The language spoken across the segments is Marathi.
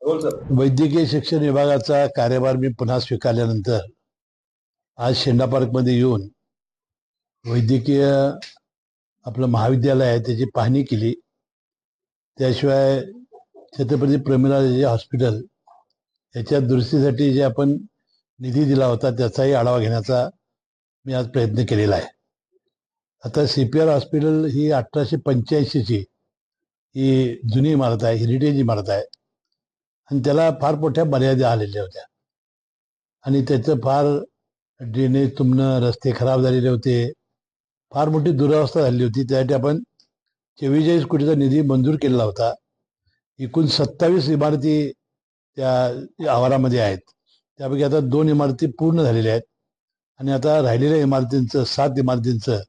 हो सर. वैद्यकीय शिक्षण विभागाचा कार्यभार मी पुन्हा स्वीकारल्यानंतर आज शेंडा पार्कमध्ये येऊन वैद्यकीय आपलं महाविद्यालय आहे त्याची पाहणी केली. त्याशिवाय छत्रपती प्रमिलादेवी हॉस्पिटल याच्या दुरुस्तीसाठी जे आपण निधी दिला होता त्याचाही आढावा घेण्याचा मी आज प्रयत्न केलेला आहे. आता CPR हॉस्पिटल ही 1885ची ही जुनी इमारत आहे, हेरिटेज इमारत आहे आणि त्याला फार मोठ्या मर्यादा आलेल्या होत्या आणि त्याचं फार ड्रेनेज तुंबणं, रस्ते खराब झालेले होते, फार मोठी दुरावस्था झाली होती. त्यासाठी आपण 44 कोटीचा निधी मंजूर केलेला होता. एकूण 27 इमारती त्या आवारामध्ये आहेत. त्यापैकी आता 2 इमारती पूर्ण झालेल्या आहेत आणि आता राहिलेल्या इमारतींचं 7 इमारतींचं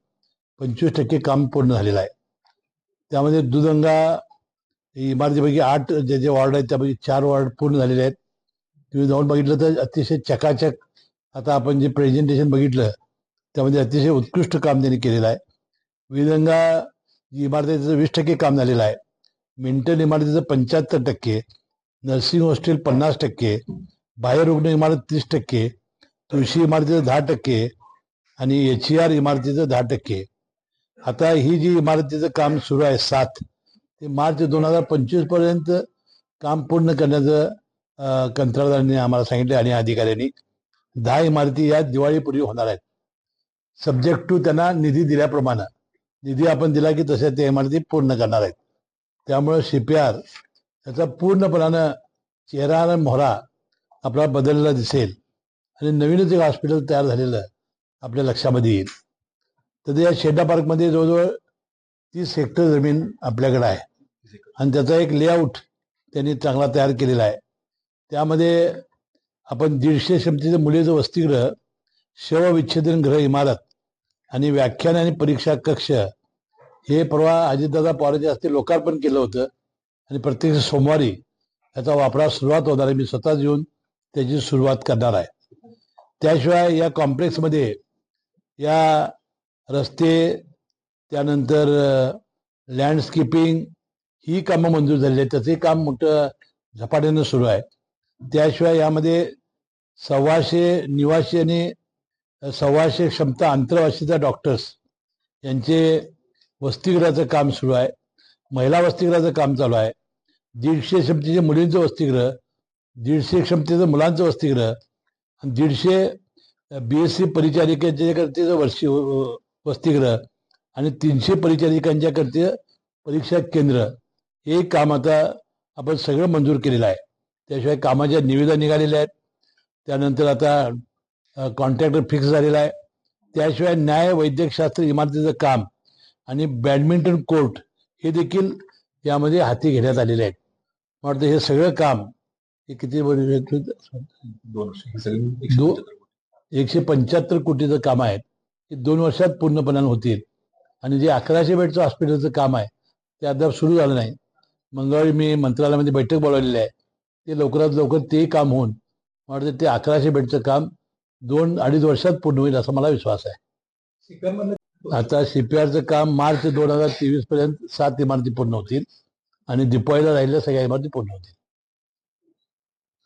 25% काम पूर्ण झालेलं आहे. त्यामध्ये दुधंगा इमारतीपैकी 8 जे वॉर्ड आहेत त्यापैकी 4 वॉर्ड पूर्ण झालेले आहेत. तुम्ही जाऊन बघितलं तर अतिशय चकाचक आता आपण जे प्रेझेंटेशन बघितलं त्यामध्ये अतिशय उत्कृष्ट काम त्यांनी केलेलं आहे. विधंगा इमारतीचं 20% काम झालेलं आहे. मेंटल इमारतीचं 75%, नर्सिंग हॉस्टेल 50%, बाह्यरुग्ण इमारत 30%, तुळशी इमारतीचं 10% आणि HER इमारतीचं 10%. आता ही जी इमारतीचं काम सुरू आहे 7 ते मार्च 2025 पर्यंत काम पूर्ण करण्याचं कंत्राटदारांनी आम्हाला सांगितलं आणि अधिकाऱ्यांनी 10 इमारती या दिवाळीपूर्वी होणार आहेत. सब्जेक्ट टू त्यांना निधी दिल्याप्रमाणे निधी आपण दिला की तशा त्या इमारती पूर्ण करणार आहेत. त्यामुळे CPR याचा पूर्णपणानं चेहरा आणि मोहरा आपला बदललेला दिसेल आणि नवीनच एक हॉस्पिटल तयार झालेलं आपल्या लक्षामध्ये येईल. तर या शेंडा पार्कमध्ये जवळजवळ 30 हेक्टर जमीन आपल्याकडे आहे आणि त्याचा एक लेआउट त्यांनी चांगला तयार केलेला आहे. त्यामध्ये आपण 150 क्षमतेचं मुलीचं वसतिगृह, शवविच्छेदन गृह इमारत आणि व्याख्यान आणि परीक्षा कक्ष हे परवा अजितदादा पवारांच्या हस्ते लोकार्पण केलं होतं आणि प्रत्येक सोमवारी याचा वापरास सुरुवात होणार आहे. मी स्वतःच येऊन त्याची सुरुवात करणार आहे. त्याशिवाय या कॉम्प्लेक्समध्ये या रस्ते, त्यानंतर लँडस्केपिंग ही कामं मंजूर झालेली आहेत. त्याचंही काम मोठं झपाट्यानं सुरू आहे. त्याशिवाय यामध्ये 125 निवासी आणि 125 क्षमता आंतरवासिता डॉक्टर्स यांचे वसतिगृहाचं काम सुरू आहे. महिला वसतिगृहाचं काम चालू आहे. 150 क्षमतेचे मुलींचं वसतिगृह, 150 क्षमतेचं मुलांचं वसतिगृह आणि 150 BSc परिचारिकांच्या वर्षी वसतिगृह आणि 300 परिचारिकांच्या करते परीक्षा केंद्र हे काम आता आपण सगळं मंजूर केलेलं आहे. त्याशिवाय कामाच्या निविदा निघालेल्या आहेत. त्यानंतर आता कॉन्ट्रॅक्टर फिक्स झालेला आहे. त्याशिवाय न्याय वैद्यकशास्त्र इमारतीचं काम आणि बॅडमिंटन कोर्ट हे देखील यामध्ये हाती घेण्यात आलेले आहेत. मला वाटतं हे सगळं काम हे किती 175 कोटीचं काम आहे. हे 2 वर्षात पूर्णपणाने होतील आणि जे 1100 बेडचं हॉस्पिटलचं काम आहे ते अद्याप सुरू झालं नाही. मंगळवारी मी मंत्रालयामध्ये बैठक बोलावलेली आहे. ते लवकरात लवकर तेही काम होऊन मला वाटतं ते 1100 बेडचं काम 2-2.5 वर्षात पूर्ण होईल असा मला विश्वास आहे. आता CPRचं काम मार्च 2023 पर्यंत 7 इमारती पूर्ण होतील आणि दिपावलीला राहिलेल्या सगळ्या इमारती पूर्ण होतील,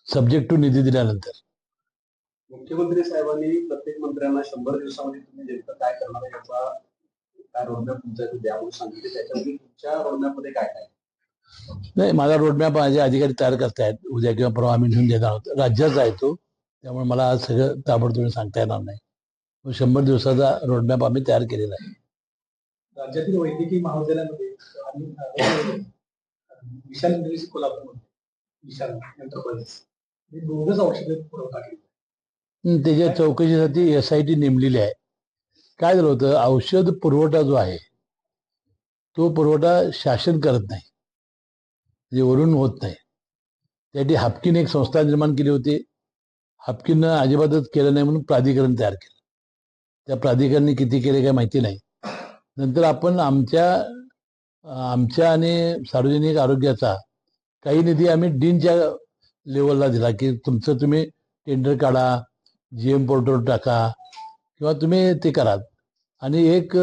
सब्जेक्ट टू निधी दिल्यानंतर. मुख्यमंत्री साहेबांनी प्रत्येक मंत्र्यांना 100 दिवसामध्ये तुम्ही नेमकं काय करणार आहे याचा काय रोडमॅप तुमचा द्या म्हणून सांगितले. त्याच्यामध्ये तुमच्या रोडमॅपमध्ये काय काय? नाही, माझा रोडमॅप माझे अधिकारी तयार करतायत. उद्या किंवा परवा आम्ही घेऊन देणार आहोत. राज्याचा आहे तो, त्यामुळे मला आज सगळं ताबडतोब सांगता येणार नाही. 100 दिवसाचा रोडमॅप आम्ही तयार केलेला आहे. राज्यातील वैद्यकीय महाविद्यालयामध्ये विशाल इंडस्ट्री कोल्हापूरमध्ये विशाल एंटरप्राइजेस हे दोघंच औषधे पुरवठा केली. त्याच्या चौकशीसाठी SIT नेमलेली आहे. काय झालं होतं, औषध पुरवठा जो आहे तो पुरवठा शासन करत नाही, जे वरून होत नाही. त्यासाठी हापकीने एक संस्था निर्माण केली होती. हापकीनं अजिबातच केलं नाही म्हणून प्राधिकरण तयार केलं. त्या प्राधिकरणाने किती केले काय माहिती नाही. नंतर आपण आमच्या आणि सार्वजनिक आरोग्याचा काही निधी आम्ही डीनच्या लेवलला दिला की तुमचं तुम्ही टेंडर काढा, GM पोर्टल टाका किंवा तुम्ही ते करा. आणि एक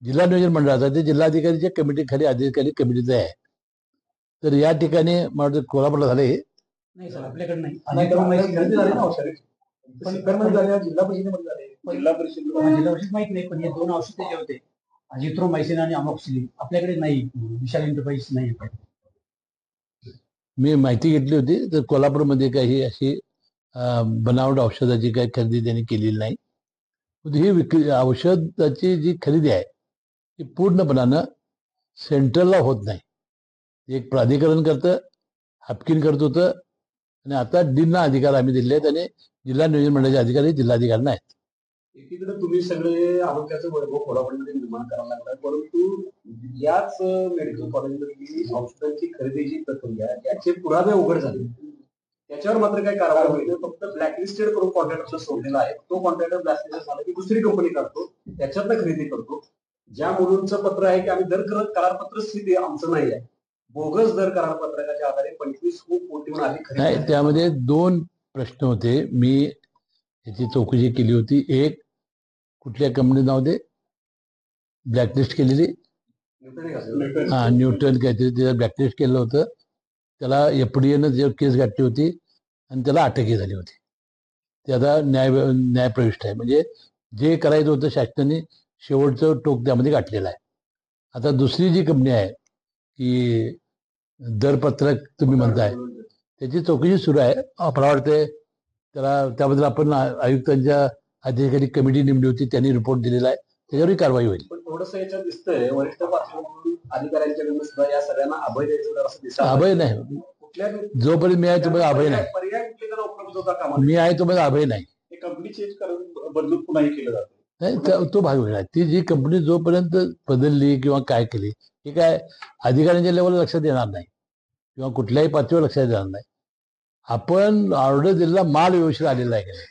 जिल्हा नियोजन मंडळाचा ते जिल्हाधिकारीच्या कमिटीखाली अधिकारी कमिटीचं आहे. तर या ठिकाणी मला वाटतं कोल्हापूरला झाले नाही सर आपल्याकडे नाही नाही तर माहिती खरेदी झाली ना औषधे पण सरकारमध्ये झाल्या, जिल्हा परिषदेमध्ये झाले, जिल्हा परिषद जिल्हा औषध माहित नाही पण हे दोन औषधे जे होते अजिथ्रोमायसिन आणि अमॉक्सिलिन आपल्याकडे नाही विशाल एंटरप्राइज नाही. मी माहिती घेतली होती तर कोल्हापूरमध्ये काही अशी बनावट औषधाची काही खरेदी त्यांनी केलेली नाही. ही औषधाची जी खरेदी आहे ती पूर्णपणानं सेंट्रलला होत नाही. एक प्राधिकरण करतं, हापकीन करत होतं आणि आता डींना अधिकार आम्ही दिले आहेत आणि जिल्हा नियोजन मंडळाचे अधिकारी जिल्हाधिकारी नाहीत. एकीकडे तुम्ही सगळे आरोग्याचं वैभव कोल्हापूरमध्ये निर्माण करायला लागलाय, परंतु याच मेडिकल कॉलेजमधली औषधांची खरेदीची प्रक्रिया याचे पुरावे उघड झाले, त्याच्यावर मात्र काही कारवाई होईल. फक्त ब्लॅकलिस्टेड करून कॉन्ट्रॅक्टर सोडलेला आहे. तो कॉन्ट्रॅक्टर ब्लॅकलिस्टेड झाला की दुसरी कंपनी करतो, त्याच्यातनं खरेदी करतो. ज्या मुलांचं पत्र आहे की आम्ही दर करारपत्र स्थिती आमचं नाही आहे, बोगस दर करारपत्रकाच्या आधारे 25 कोटीहून अधिक खरेदी नाही, झाली. त्यामध्ये दोन प्रश्न होते. मी याची चौकशी केली होती. एक, कुठल्या कंपनी नाव दे ब्लॅकलिस्ट केलेली, न्यूटन काहीतरी त्याला ब्लॅकलिस्ट केलं होतं. त्याला एफडीएनं त्याच्यावर केस घातली होती आणि त्याला अटकही झाली होती. ते आता न्यायप्रविष्ट आहे. म्हणजे जे करायचं होतं शासनाने शेवटचं टोक त्यामध्ये गाठलेलं आहे. आता दुसरी जी कंपनी आहे की दरपत्रक तुम्ही म्हणताय त्याची चौकशी सुरू आहे. मला वाटते त्याबद्दल आपण आयुक्तांच्या अधिकारी कमिटी नेमली होती, त्यांनी रिपोर्ट दिलेला आहे, त्याच्यावरही कारवाई होईल. पण थोडस याच्यात दिसतंय वरिष्ठ पातळीवरून अधिकाऱ्यांच्याकडून सुद्धा या सगळ्यांना अभय द्यायचं असं दिसत. अभय नाही, कुठल्या जोपर्यंत मी आहे तुम्हाला अभय नाही. पर्याय कुठले त्यांना उपलब्ध होता कामा मी आहे तुम्हाला अभय नाही. कंपनी चेंज करून बदलून पुन्हा केलं जातं. नाही, तो भाग वेगळा आहे. ती जी कंपनी जोपर्यंत बदलली किंवा काय केली हे काय अधिकाऱ्यांच्या लेवलला लक्षात येणार नाही किंवा कुठल्याही पातळीवर लक्षात येणार नाही. आपण ऑर्डर दिलेला माल व्यवस्थित आलेला आहे का नाही,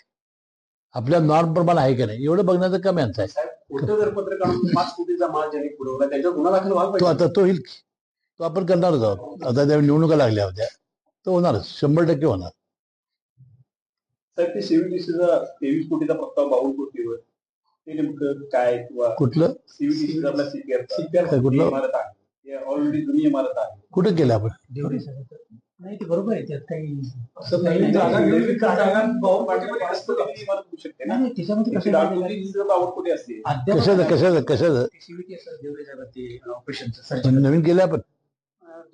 आपल्या नॉर्म प्रमाण आहे का नाही, एवढं बघण्याचं काम यांचं आहे. साहेब, खोटं दरपत्र काढून 5 कोटीचा माल ज्यांनी पुरवला त्याच्यावर गुन्हा दाखल व्हायला तो पाहिजे. आता तो होईल की, तो आपण करणारच आहोत. आता त्या निवडणुका लागल्या होत्या, तो होणारच, 100% होणार. साहेब, ते सीव्हीटीसीचा 23 कोटीचा प्रस्ताव 52 कोटीवर, ते नेमकं काय किंवा कुठलं सीव्हीटीसी आपला सीपीआर काय कुठलं? इमारत आहे, ऑलरेडी जुनी इमारत आहे. कुठं केलं आपण? देवरे सर नाही ते बरोबर आहे त्यात काही असं नाही, नवीन जागा नाही, घेऊन जागा पाठीमागे राष्ट्रपती इमारत होऊ शकते ना. नाही, त्याच्यामध्ये त्याची कसं आहे दाखवली माहिती जर 52 कोटी असते. आहे का? अद्याप कशाचं CVT असं देवरे साहेब ते ऑपरेशनचं नवीन केलं आपण?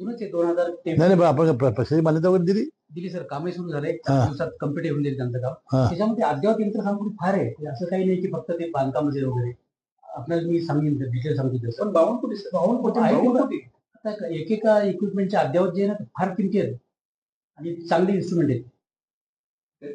जुनच आहे 2023 नाही पण आपण प्रशासकीय मान्यता वगैरे दिली. दिली सर. कामही सुरू झाले, हा. 4 दिवसात कम्प्लीट होऊन जाईल त्यांचं काम. हा. त्याच्यामध्ये अद्याप यंत्रसामुग्री फार आहे. ते असं काही नाही की फक्त ते बांधकामाचे वगैरे. आपल्याला मी सांगेन डिटेल सांगतो तसं. पण 52 कोटी सर, 52 कोटी, आहे 52 बघा. कोटी. आता एकेका इक्विपमेंटच्या अद्यावत जे आहे ना ते फार किमती आहेत आणि चांगले इन्स्ट्रुमेंट आहेत.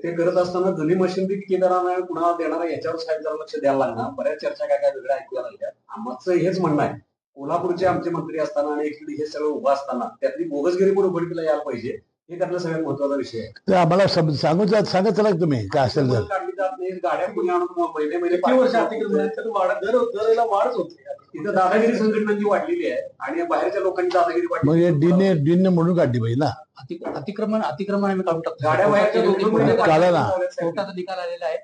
ते करत असताना जुनी मशिनरी ठेकेदारांना कुणाला देणार याच्यावर साहेब जरा लक्ष द्यायला लागणार. बऱ्याच चर्चा काय काय वेगळ्या ऐकूया लागल्या. आमचं हेच म्हणणं आहे, कोल्हापूरचे आमचे मंत्री असताना आणि एकीकडे हे सगळं उभं असताना त्यातली बोगसगिरी पण उघडकीला यायला पाहिजे, हे त्यातला सगळ्यात महत्वाचा विषय आहे. ते आम्हाला सांगत चला तुम्ही काय असेल तर. काढली जात नाही, गाड्या कोणी आणून महिने किती वर्ष अतिक्रमण आहे, तर दरवेळेला वाढच होते. तिथं दादागिरी संघटनांची वाढलेली आहे आणि बाहेरच्या लोकांची दादागिरी मग हे वाढली. डीनने म्हणून काढली पाहिजे ना. अतिक्रमण आम्ही काढून टाकतो. गाड्या बाहेरच्या काढा ना. कोर्टाचा निकाल आलेला आहे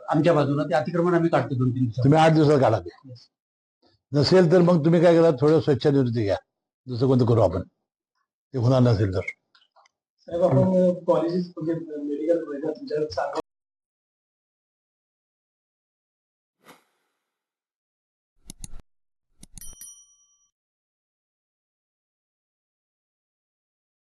आमच्या बाजूला. ते अतिक्रमण आम्ही काढतो 2-3 दिवसात. तुम्ही 8 दिवसात काढा ते. नसेल तर मग तुम्ही काय करा, थोडं स्वच्छानिवृत्ती घ्या, दुसरं कोणतं करू आपण, ते होणार नसेल तर. साहेब, आपण कॉलेजेस म्हणजे मेडिकल तुमच्याकडे